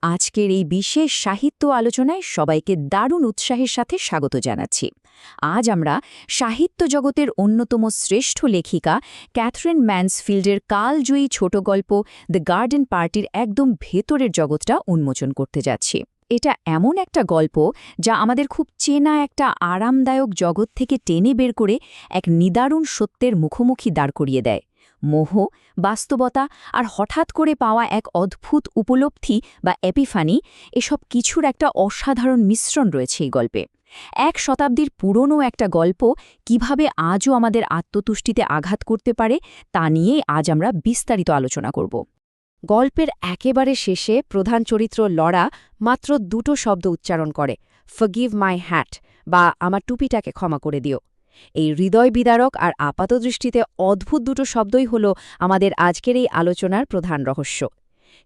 আজকের এই বিশেষ সাহিত্য আলোচনায় সবাইকে দারুণ উৎসাহের সাথে স্বাগত জানাচ্ছি। আজ আমরা সাহিত্য জগতের অন্যতম শ্রেষ্ঠ লেখিকা ক্যাথরিন ম্যানসফিল্ডের কালজয়ী ছোট গল্প দ্য গার্ডেন পার্টির একদম ভেতরের জগৎটা উন্মোচন করতে যাচ্ছি। এটা এমন একটা গল্প যা আমাদের খুব চেনা একটা আরামদায়ক জগৎ থেকে টেনে বের করে এক নিদারুণ সত্যের মুখোমুখি দাঁড় করিয়ে দেয়। মোহ, বাস্তবতা আর হঠাৎ করে পাওয়া এক অদ্ভুত উপলব্ধি বা এপিফানি, এসব কিছুর একটা অসাধারণ মিশ্রণ রয়েছে এই গল্পে। ১ শতাব্দীর পুরনো একটা গল্প কিভাবে আজও আমাদের আত্মতুষ্টিতে আঘাত করতে পারে তা নিয়েই আজ আমরা বিস্তারিত আলোচনা করব। গল্পের একেবারে শেষে প্রধান চরিত্র লরা মাত্র ২টো শব্দ উচ্চারণ করে, ফরগিভ মাই হ্যাট, বা আমার টুপিটাকে ক্ষমা করে দিও। এই হৃদয় বিদারক আর আপাতদৃষ্টিতে অদ্ভুত দুটো শব্দই হল আমাদের আজকের এই আলোচনার প্রধান রহস্য।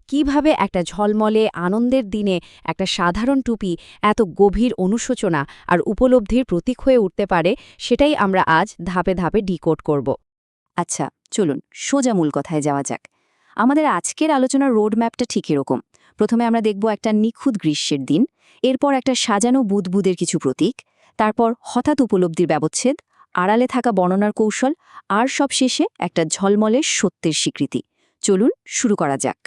কিভাবে একটা ঝলমলে আনন্দের দিনে একটা সাধারণ টুপি এত গভীর অনুশোচনা আর উপলব্ধির প্রতীক হয়ে উঠতে পারে, সেটাই আমরা আজ ধাপে ধাপে ডিকোড করব। আচ্ছা, চলুন সোজা মূল কথায় যাওয়া যাক। আমাদের আজকের আলোচনার রোডম্যাপটা ঠিক এরকম। প্রথমে আমরা দেখব একটা নিখুঁত গ্রীষ্মের দিন, এরপর একটা সাজানো বুদবুদের কিছু প্রতীক, তারপর হঠাৎ উপলব্ধির ব্যবচ্ছেদ, আড়ালে থাকা বর্ণনার কৌশল, আর সব শেষে একটা ঝলমলে সত্যের স্বীকৃতি। চলুন শুরু করা যাক।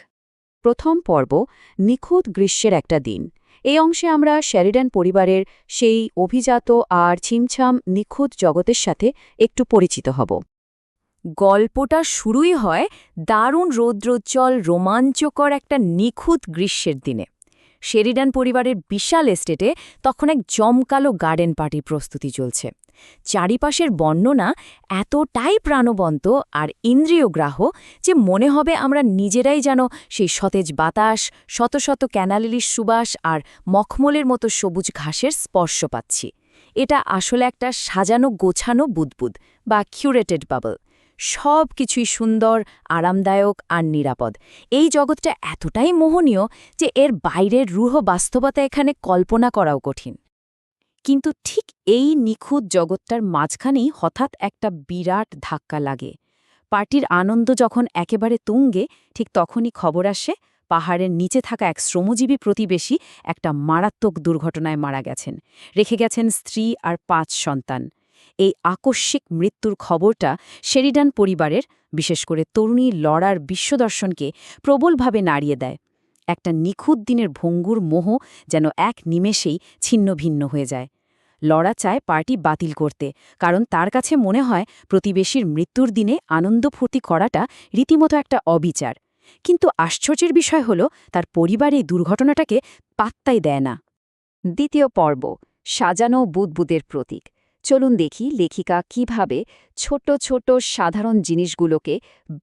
প্রথম পর্ব, নিখুঁত গ্রীষ্মের একটা দিন। এই অংশে আমরা শেরিডান পরিবারের সেই অভিজাত আর ছিমছাম নিখুঁত জগতের সাথে একটু পরিচিত হব। গল্পটা শুরুই হয় দারুণ রৌদ্রোজ্জ্বল রোমাঞ্চকর একটা নিখুঁত গ্রীষ্মের দিনে। শেরিডান পরিবারের বিশাল এস্টেটে তখন এক জমকালো গার্ডেন পার্টির প্রস্তুতি চলছে। চারিপাশের বর্ণনা এতটাই প্রাণবন্ত আর ইন্দ্রিয়গ্রাহ্য যে মনে হবে আমরা নিজেরাই যেন সেই সতেজ বাতাস, শত শত ক্যানালিলির সুবাস আর মখমলের মতো সবুজ ঘাসের স্পর্শ পাচ্ছি। এটা আসলে একটা সাজানো গোছানো বুদবুদ বা কিউরেটেড বাবল। সব কিছুই সুন্দর, আরামদায়ক আর নিরাপদ। এই জগৎটা এতটাই মোহনীয় যে এর বাইরের রূঢ় বাস্তবতা এখানে কল্পনা করাও কঠিন। কিন্তু ঠিক এই নিখুঁত জগৎটার মাঝখানেই হঠাৎ একটা বিরাট ধাক্কা লাগে। পার্টির আনন্দ যখন একেবারে তুঙ্গে, ঠিক তখনই খবর আসে পাহাড়ের নিচে থাকা এক শ্রমজীবী প্রতিবেশী একটা মারাত্মক দুর্ঘটনায় মারা গেছেন, রেখে গেছেন স্ত্রী আর ৫ সন্তান। এই আকস্মিক মৃত্যুর খবরটা শেরিডান পরিবারের, বিশেষ করে তরুণী লরার বিশ্বদর্শনকে প্রবলভাবে নাড়িয়ে দেয়। একটা নিখুঁত দিনের ভঙ্গুর মোহ যেন এক নিমেষেই ছিন্ন ভিন্ন হয়ে যায়। লরা চায় পার্টি বাতিল করতে, কারণ তার কাছে মনে হয় প্রতিবেশীর মৃত্যুর দিনে আনন্দ ফুর্তি করাটা রীতিমতো একটা অবিচার। কিন্তু আশ্চর্যের বিষয় হল তার পরিবার এই দুর্ঘটনাটাকে পাত্তাই দেয় না। দ্বিতীয় পর্ব, সাজানো বুদবুদের প্রতীক। চলুন দেখি লেখিকা কিভাবে ছোট ছোট সাধারণ জিনিসগুলোকে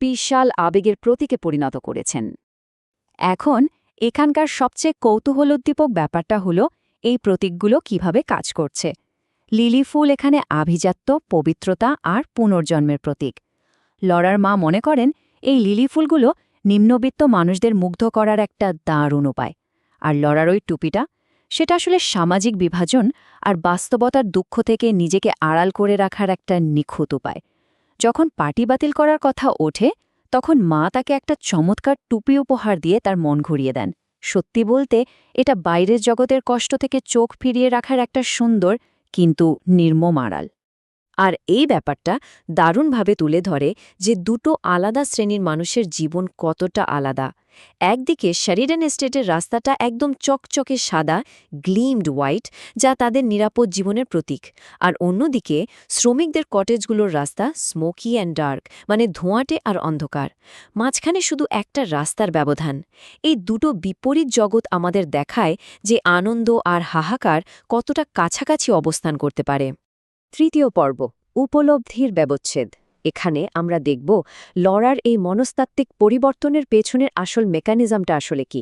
বিশাল আবেগের প্রতীকে পরিণত করেছেন। এখন এখানকার সবচেয়ে কৌতূহলোদ্দীপক ব্যাপারটা হলো এই প্রতীকগুলো কিভাবে কাজ করছে। লিলি ফুল এখানে আভিজাত্য, পবিত্রতা আর পুনর্জন্মের প্রতীক। লরার মা মনে করেন এই লিলি ফুলগুলো নিম্নবিত্ত মানুষদের মুগ্ধ করার একটা দারুণ উপায়। আর লরার ওই টুপিটা, সেটা আসলে সামাজিক বিভাজন আর বাস্তবতার দুঃখ থেকে নিজেকে আড়াল করে রাখার একটা নিখুঁত উপায়। যখন পার্টি বাতিল করার কথা ওঠে, তখন মা তাকে একটা চমৎকার টুপি উপহার দিয়ে তার মন ঘুরিয়ে দেন। সত্যি বলতে এটা বাইরের জগতের কষ্ট থেকে চোখ ফিরিয়ে রাখার একটা সুন্দর কিন্তু নির্মম আড়াল। আর এই ব্যাপারটা দারুণভাবে তুলে ধরে যে দুটো আলাদা শ্রেণীর মানুষের জীবন কতটা আলাদা। একদিকে শেরিডান এস্টেটের রাস্তাটা একদম চকচকে সাদা, গ্লিমড হোয়াইট, যা তাদের নিরাপদ জীবনের প্রতীক। আর অন্যদিকে শ্রমিকদের কটেজগুলোর রাস্তা স্মোকি অ্যান্ড ডার্ক, মানে ধোঁয়াটে আর অন্ধকার। মাঝখানে শুধু একটা রাস্তার ব্যবধান। এই দুটো বিপরীত জগৎ আমাদের দেখায় যে আনন্দ আর হাহাকার কতটা কাছাকাছি অবস্থান করতে পারে। তৃতীয় পর্ব, উপলব্ধির ব্যবচ্ছেদ। এখানে আমরা দেখব লরার এই মনস্তাত্ত্বিক পরিবর্তনের পেছনের আসল মেকানিজমটা আসলে কি।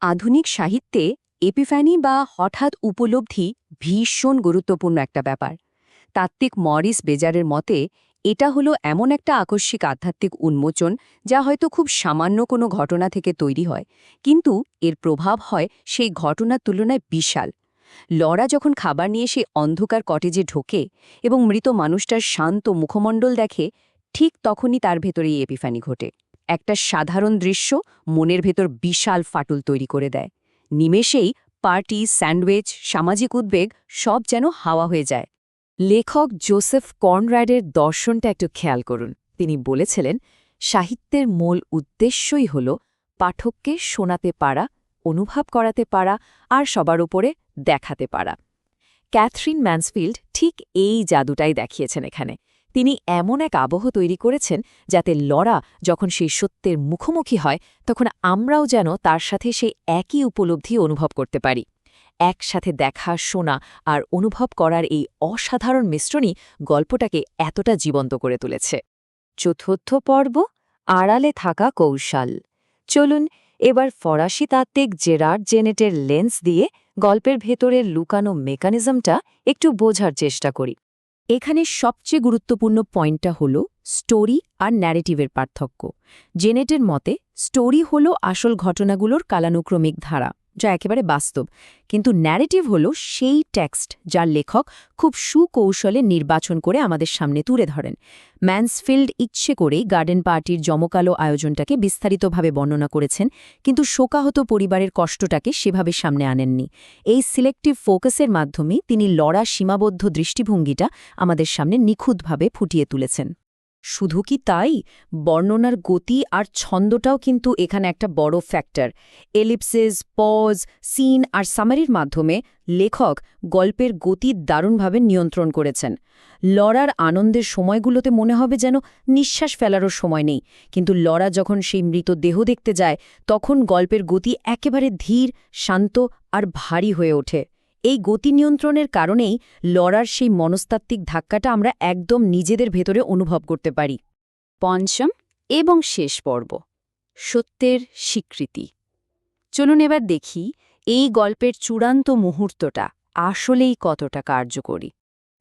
আধুনিক সাহিত্যে এপিফ্যানি বা হঠাৎ উপলব্ধি ভীষণ গুরুত্বপূর্ণ একটা ব্যাপার। তাত্ত্বিক মরিস বেজারের মতে এটা হলো এমন একটা আকস্মিক আধ্যাত্মিক উন্মোচন যা হয়তো খুব সামান্য কোনো ঘটনা থেকে তৈরি হয়, কিন্তু এর প্রভাব হয় সেই ঘটনার তুলনায় বিশাল। লরা যখন খাবার নিয়ে সেই অন্ধকার কটেজে ঢোকে এবং মৃত মানুষটার শান্ত মুখমণ্ডল দেখে, ঠিক তখনই তার ভেতরে এই এপিফানি ঘটে। একটা সাধারণ দৃশ্য মনের ভেতর বিশাল ফাটল তৈরি করে দেয়, নিমেষেই পার্টি, স্যান্ডউইচ, সামাজিক উদ্বেগ সব যেন হাওয়া হয়ে যায়। লেখক জোসেফ কনরাডের দর্শনটা একটু খেয়াল করুন। তিনি বলেছিলেন, সাহিত্যের মূল উদ্দেশ্যই হল পাঠককে শোনাতে পারা, অনুভব করাতে পারা আর সবার উপরে দেখাতে পারা। ক্যাথরিন ম্যানসফিল্ড ঠিক এই জাদুটাই দেখিয়েছেন এখানে। তিনি এমন এক আবহ তৈরি করেছেন যাতে লরা যখন সেই সত্যের মুখোমুখি হয় তখন আমরাও যেন তার সাথে সেই একই উপলব্ধি অনুভব করতে পারি। একসাথে দেখা, শোনা আর অনুভব করার এই অসাধারণ মিশ্রণই গল্পটাকে এতটা জীবন্ত করে তুলেছে। চতুর্থ পর্ব, আড়ালে থাকা কৌশল। চলুন এবার ফরাসি তাত্ত্বিক জেরার্ড জেনেটের লেন্স দিয়ে গল্পের ভেতরের লুকানো মেকানিজমটা একটু বোঝার চেষ্টা করি। এখানে সবচেয়ে গুরুত্বপূর্ণ পয়েন্টটা হল স্টোরি আর ন্যারেটিভের পার্থক্য। জেনেটের মতে স্টোরি হল আসল ঘটনাগুলোর কালানুক্রমিক ধারা, যা একেবারে বাস্তব, কিন্তু ন্যারেটিভ হল সেই টেক্সট যার লেখক খুব সুকৌশলে নির্বাচন করে আমাদের সামনে তুলে ধরেন। ম্যানসফিল্ড ইচ্ছে করেই গার্ডেন পার্টির জমকালো আয়োজনটাকে বিস্তারিতভাবে বর্ণনা করেছেন, কিন্তু শোকাহত পরিবারের কষ্টটাকে সেভাবে সামনে আনেননি। এই সিলেক্টিভ ফোকাসের মাধ্যমে তিনি লড়া সীমাবদ্ধ দৃষ্টিভঙ্গিটা আমাদের সামনে নিখুঁতভাবে ফুটিয়ে তুলেছেন। শুধু কি তাই, বর্ণনার গতি আর ছন্দটাও কিন্তু এখানে একটা বড় ফ্যাক্টর। এলিপসিস, পজ, সিন আর সামারির মাধ্যমে লেখক গল্পের গতি দারুণভাবে নিয়ন্ত্রণ করেছেন। লড়ার আনন্দের সময়গুলোতে মনে হবে যেন নিঃশ্বাস ফেলারও সময় নেই, কিন্তু লড়া যখন সেই মৃতদেহ দেখতে যায় তখন গল্পের গতি একেবারে ধীর, শান্ত আর ভারী হয়ে ওঠে। এই গতি নিয়ন্ত্রণের কারণেই লড়ার সেই মনস্তাত্ত্বিক ধাক্কাটা আমরা একদম নিজেদের ভেতরে অনুভব করতে পারি। পঞ্চম এবং শেষ পর্ব, সত্যের স্বীকৃতি। চলুন এবার দেখি এই গল্পের চূড়ান্ত মুহূর্তটা আসলেই কতটা কার্যকরী।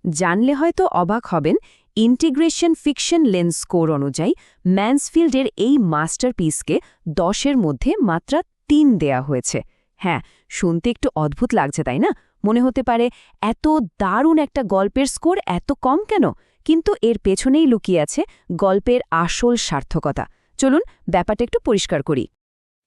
জানলে হয়তো অবাক হবেন, ইন্টিগ্রেশন ফিকশন লেন্স স্কোর অনুযায়ী ম্যানসফিল্ডের এই মাস্টারপিসকে 10-এর মধ্যে মাত্র 3 দেয়া হয়েছে। হ্যাঁ, শুনতে একটু অদ্ভুত লাগছে তাই না? মনে হতে পারে এত দারুণ একটা গল্পের স্কোর এত কম কেন? কিন্তু এর পেছনেই লুকিয়ে আছে গল্পের আসল সার্থকতা। চলুন ব্যাপারটা একটু পরিষ্কার করি।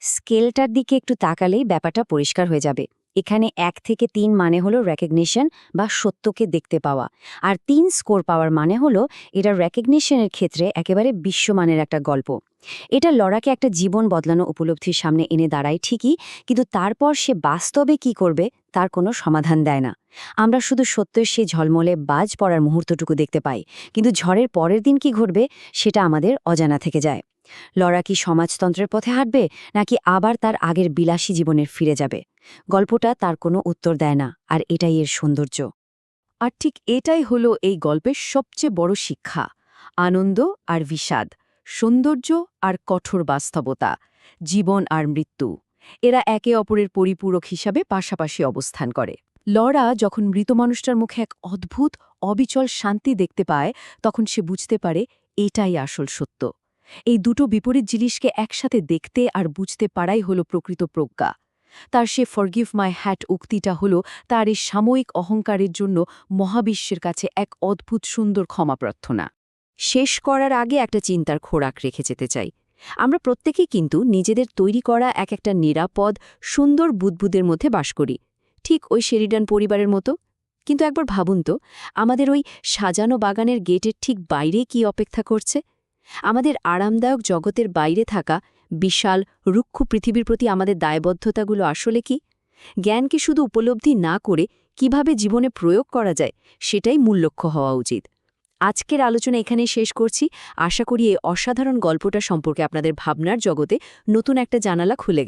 স্কেলটার দিকে একটু তাকালেই ব্যাপারটা পরিষ্কার হয়ে যাবে। এখানে 1 থেকে 3 মানে হলো রেকগনিশন বা সত্যকে দেখতে পাওয়া, আর 3 স্কোর পাওয়ার মানে হলো এটা রেকগনিশনের ক্ষেত্রে একেবারে বিশ্বমানের একটা গল্প। এটা লড়াকে একটা জীবন বদলানো উপলব্ধির সামনে এনে দাঁড়ায় ঠিকই, কিন্তু তারপর সে বাস্তবে কি করবে তার কোনো সমাধান দেয় না। আমরা শুধু সত্যের সেই ঝলমলে বাজ পড়ার মুহূর্তটুকু দেখতে পাই, কিন্তু ঝড়ের পরের দিন কি ঘটবে সেটা আমাদের অজানা থেকে যায়। লড়া কি সমাজতন্ত্রের পথে হাঁটবে, নাকি আবার তার আগের বিলাসী জীবনের ফিরে যাবে? গল্পটা তার কোনো উত্তর দেয় না, আর এটাই এর সৌন্দর্য। আর ঠিক এটাই হলো এই গল্পের সবচেয়ে বড় শিক্ষা। আনন্দ আর বিষাদ, সৌন্দর্য আর কঠোর বাস্তবতা, জীবন আর মৃত্যু, এরা একে অপরের পরিপূরক হিসাবে পাশাপাশি অবস্থান করে। লরা যখন মৃত মানুষটার মুখে এক অদ্ভুত অবিচল শান্তি দেখতে পায় তখন সে বুঝতে পারে এটাই আসল সত্য। এই দুটো বিপরীত জিনিসকে একসাথে দেখতে আর বুঝতে পারাই হলো প্রকৃত প্রজ্ঞা। তার সে ফরগিভ মাই হ্যাট উক্তিটা হলো তার এই সাময়িক অহংকারের জন্য মহাবিশ্বের কাছে এক অদ্ভুত সুন্দর ক্ষমা প্রার্থনা। শেষ করার আগে একটা চিন্তার খোরাক রেখে যেতে চাই। আমরা প্রত্যেকেই কিন্তু নিজেদের তৈরি করা একটা নিরাপদ, সুন্দর বুদবুদের মধ্যে বাস করি, ঠিক ওই শেরিডান পরিবারের মতো। কিন্তু একবার ভাবুন তো, আমাদের ওই সাজানো বাগানের গেটের ঠিক বাইরে কি অপেক্ষা করছে? আমাদের আরামদায়ক জগতের বাইরে থাকা বিশাল রুক্ষ পৃথিবীর প্রতি আমাদের দায়বদ্ধতাগুলো আসলে কি? জ্ঞানকে শুধু উপলব্ধি না করে কিভাবে জীবনে প্রয়োগ করা যায় সেটাই মূল লক্ষ্য হওয়া উচিত। আজকের আলোচনা এখানেই শেষ করছি। আশা করি এই অসাধারণ গল্পটা সম্পর্কে আপনাদের ভাবনার জগতে নতুন একটা জানালা খুলে গেছে।